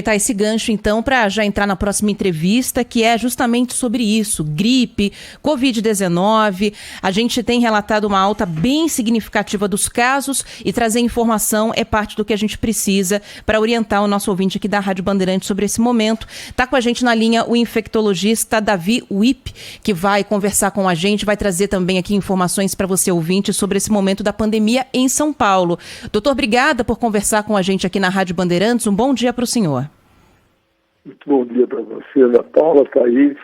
aproveitar esse gancho, então, para já entrar na próxima entrevista, que é justamente sobre isso, gripe, Covid-19. A gente tem relatado uma alta bem significativa dos casos e trazer informação é parte do que a gente precisa para orientar o nosso ouvinte aqui da Rádio Bandeirantes sobre esse momento. Está com a gente na linha o infectologista Davi Wipp, que vai conversar com a gente, vai trazer também aqui informações para você, ouvinte, sobre esse momento da pandemia em São Paulo. Doutor, obrigada por conversar com a gente aqui na Rádio Bandeirantes. Um bom dia para o senhor. Muito bom dia para você, Ana Paula, Thaís.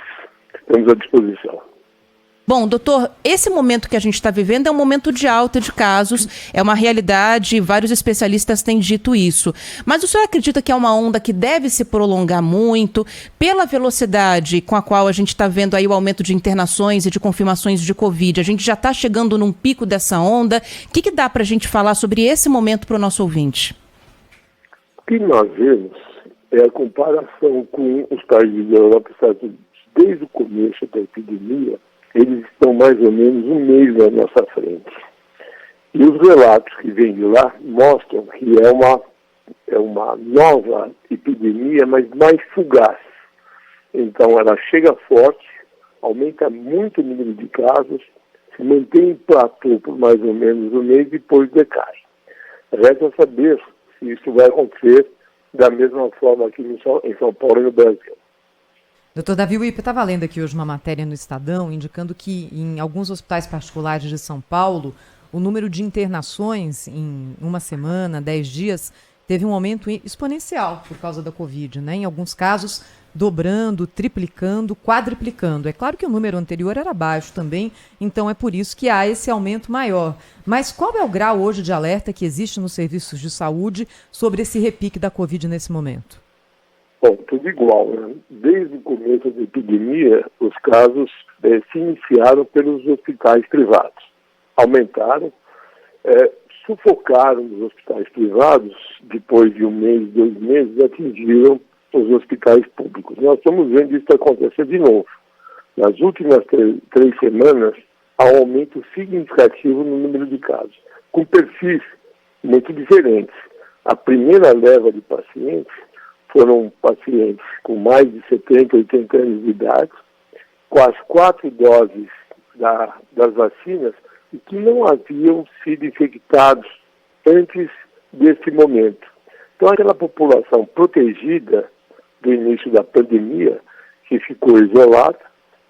Estamos à disposição. Bom, doutor, esse momento que a gente está vivendo é um momento de alta de casos, é uma realidade, vários especialistas têm dito isso. Mas o senhor acredita que é uma onda que deve se prolongar muito pela velocidade com a qual a gente está vendo aí o aumento de internações e de confirmações de Covid? A gente já está chegando num pico dessa onda. O que dá para a gente falar sobre esse momento para o nosso ouvinte? O que nós vemos é a comparação com os países da Europa e Estados Unidos. Desde o começo da epidemia, eles estão mais ou menos um mês na nossa frente. E os relatos que vêm de lá mostram que é uma nova epidemia, mas mais fugaz. Então ela chega forte, aumenta muito o número de casos, se mantém em platô por mais ou menos um mês e depois decai. Resta saber se isso vai acontecer da mesma forma aqui em São Paulo e no Brasil. Doutor Davi Wipp, eu estava lendo aqui hoje uma matéria no Estadão indicando que em alguns hospitais particulares de São Paulo, o número de internações em uma semana, 10 dias, teve um aumento exponencial por causa da Covid, né? Em alguns casos, dobrando, triplicando, quadriplicando. É claro que o número anterior era baixo também, então é por isso que há esse aumento maior. Mas qual é o grau hoje de alerta que existe nos serviços de saúde sobre esse repique da Covid nesse momento? Bom, tudo igual, né? Desde o começo da epidemia, os casos se iniciaram pelos hospitais privados. Aumentaram, sufocaram os hospitais privados, depois de um mês, 2 meses, atingiram os hospitais públicos. Nós estamos vendo isso acontecer de novo. Nas últimas 3 semanas, há um aumento significativo no número de casos, com perfis muito diferentes. A primeira leva de pacientes foram pacientes com mais de 70, 80 anos de idade, com as 4 doses das vacinas e que não haviam sido infectados antes desse momento. Então, aquela população protegida do início da pandemia, que ficou isolada,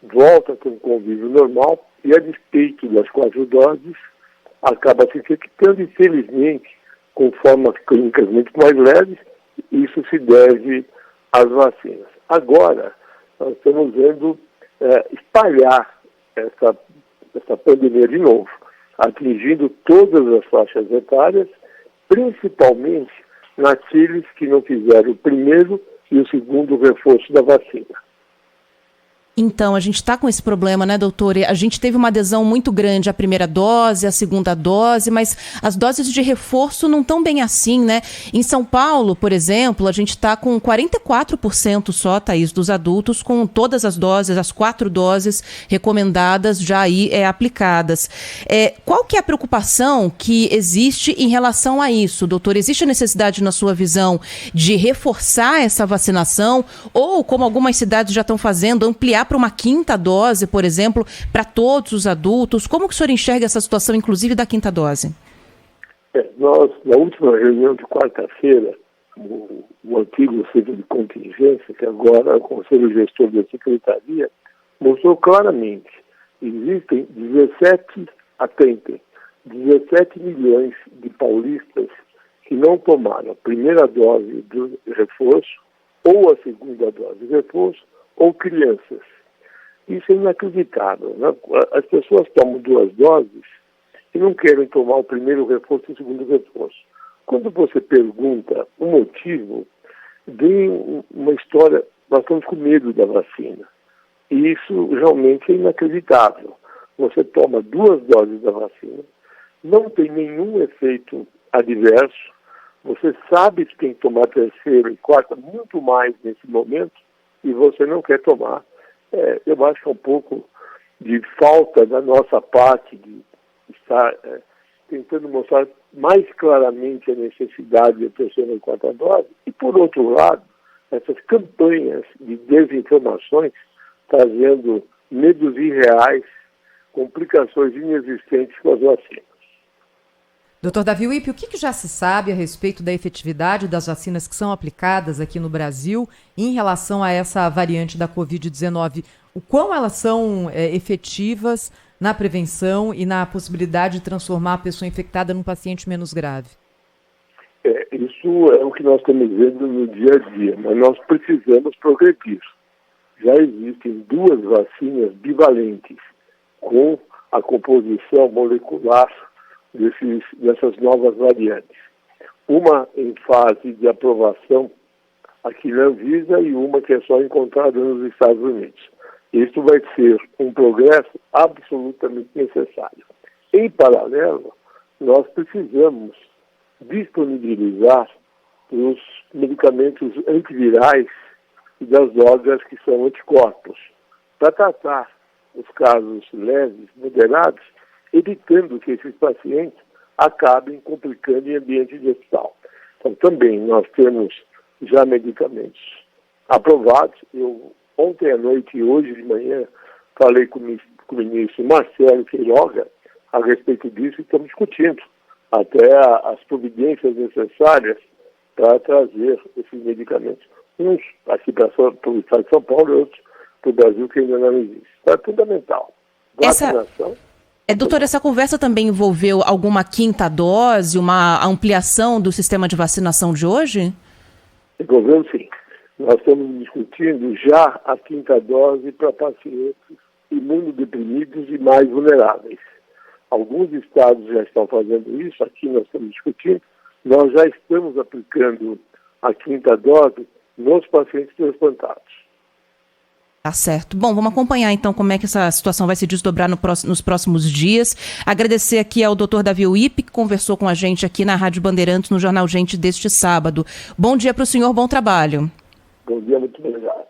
volta com o convívio normal e, a despeito das 4 doses, acaba se infectando, infelizmente, com formas clínicas muito mais leves. Isso se deve às vacinas. Agora, nós estamos vendo espalhar essa pandemia de novo, atingindo todas as faixas etárias, principalmente naqueles que não fizeram o primeiro e o segundo reforço da vacina. Então, a gente está com esse problema, né, doutor? A gente teve uma adesão muito grande à primeira dose, à segunda dose, mas as doses de reforço não estão bem assim, né? Em São Paulo, por exemplo, a gente está com 44% só, Thaís, dos adultos com todas as doses, as 4 doses recomendadas já aí aplicadas. Qual que é a preocupação que existe em relação a isso, doutor? Existe a necessidade, na sua visão, de reforçar essa vacinação ou, como algumas cidades já estão fazendo, ampliar para uma 5ª dose, por exemplo, para todos os adultos? Como que o senhor enxerga essa situação, inclusive da 5ª dose? Nós, na última reunião de quarta-feira, o antigo Centro de Contingência, que agora é o Conselho Gestor da Secretaria, mostrou claramente que existem 17 milhões de paulistas que não tomaram a primeira dose de reforço ou a segunda dose de reforço, ou crianças. Isso é inacreditável, né? As pessoas tomam 2 doses e não querem tomar o primeiro reforço e o segundo reforço. Quando você pergunta o motivo, vem uma história, nós estamos com medo da vacina. E isso realmente é inacreditável. Você toma 2 doses da vacina, não tem nenhum efeito adverso, você sabe que tem que tomar 3ª e 4ª, muito mais nesse momento, e você não quer tomar. Eu acho que é um pouco de falta da nossa parte de estar tentando mostrar mais claramente a necessidade da 3ª e 4ª dose. E, por outro lado, essas campanhas de desinformações trazendo medos irreais, complicações inexistentes com as vacinas. Dr. Davi Wippe, o que já se sabe a respeito da efetividade das vacinas que são aplicadas aqui no Brasil em relação a essa variante da Covid-19? O quão elas são efetivas na prevenção e na possibilidade de transformar a pessoa infectada num paciente menos grave? Isso é o que nós estamos vendo no dia a dia, mas nós precisamos progredir. Já existem 2 vacinas bivalentes com a composição molecular dessas novas variantes. Uma em fase de aprovação aqui na Anvisa e uma que é só encontrada nos Estados Unidos. Isso vai ser um progresso absolutamente necessário. Em paralelo, nós precisamos disponibilizar os medicamentos antivirais e das drogas que são anticorpos, para tratar os casos leves, moderados, evitando que esses pacientes acabem complicando em ambiente de hospital. Então, também nós temos já medicamentos aprovados. Eu, ontem à noite e hoje de manhã, falei com o ministro Marcelo Queiroga a respeito disso e estamos discutindo até as providências necessárias para trazer esses medicamentos. Uns aqui para o estado de São Paulo e outros para o Brasil que ainda não existe. Então, é fundamental. Vacinação. Doutor, essa conversa também envolveu alguma 5ª dose, uma ampliação do sistema de vacinação de hoje? Envolveu, sim. Nós estamos discutindo já a 5ª dose para pacientes imunodeprimidos e mais vulneráveis. Alguns estados já estão fazendo isso, aqui nós estamos discutindo. Nós já estamos aplicando a 5ª dose nos pacientes transplantados. Tá certo. Bom, vamos acompanhar então como é que essa situação vai se desdobrar nos próximos dias. Agradecer aqui ao Dr. Davi Wippe, que conversou com a gente aqui na Rádio Bandeirantes, no Jornal Gente deste sábado. Bom dia para o senhor, bom trabalho. Bom dia, muito obrigado.